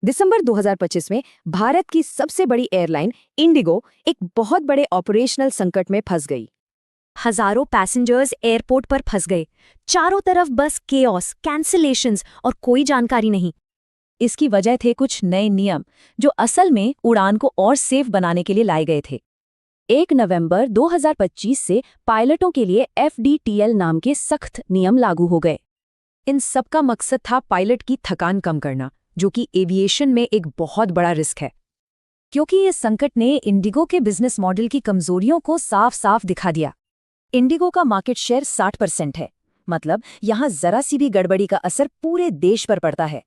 दिसंबर 2025 में भारत की सबसे बड़ी एयरलाइन इंडिगो एक बहुत बड़े ऑपरेशनल संकट में फंस गई। हजारों पैसेंजर्स एयरपोर्ट पर फंस गए। चारों तरफ बस केओस, कैंसिलेशंस और कोई जानकारी नहीं। इसकी वजह थे कुछ नए नियम जो असल में उड़ान को और सेफ बनाने के लिए लाए गए थे। 1 नवंबर 2025 से पायलटों के लिए FDTL नाम के सख्त नियम लागू हो गए। इन सब का मकसद था पायलट की थकान कम करना, जो कि एविएशन में एक बहुत बड़ा रिस्क है। क्योंकि इस संकट ने इंडिगो के बिजनेस मॉडल की कमजोरियों को साफ साफ दिखा दिया। इंडिगो का मार्केट शेयर 60% है, मतलब यहाँ जरा सी भी गड़बड़ी का असर पूरे देश पर पड़ता है।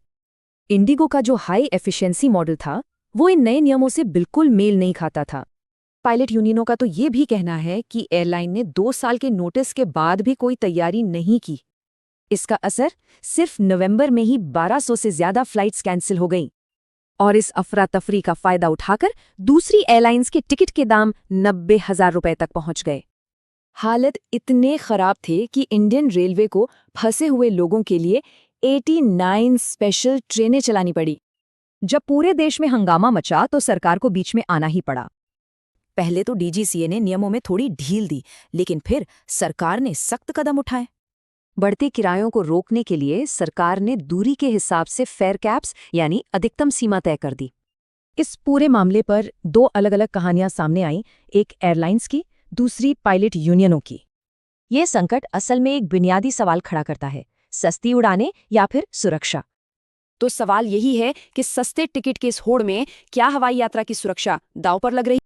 इंडिगो का जो हाई एफिशिएंसी मॉडल था, वो इन नए नियमों से बिल्कुल मेल नहीं खाता था। पायलट यूनियनों का तो ये भी कहना है कि एयरलाइन ने 2 साल के नोटिस के बाद भी कोई तैयारी नहीं की। इसका असर सिर्फ नवंबर में ही 1200 से ज्यादा फ्लाइट्स कैंसिल हो गईं। और इस अफरा तफरी का फायदा उठाकर दूसरी एयरलाइंस के टिकट के दाम 90,000 रुपए तक पहुंच गए। हालत इतने खराब थे कि इंडियन रेलवे को फंसे हुए लोगों के लिए 89 स्पेशल ट्रेनें चलानी पड़ी। जब पूरे देश में हंगामा मचा तो सरकार को बीच में आना ही पड़ा। पहले तो DGCA ने नियमों में थोड़ी ढील दी, लेकिन फिर सरकार ने सख्त कदम उठाए। बढ़ते किरायों को रोकने के लिए सरकार ने दूरी के हिसाब से फेयर कैप्स यानी अधिकतम सीमा तय कर दी। इस पूरे मामले पर 2 अलग-अलग कहानियां सामने आईं, एक एयरलाइंस की, दूसरी पायलट यूनियनों की। ये संकट असल में एक बुनियादी सवाल खड़ा करता है, सस्ती उड़ानें या फिर सुरक्षा। तो सवाल यही है कि सस्ते टिकट के इस होड़ में क्या हवाई यात्रा की सुरक्षा दांव पर लग रही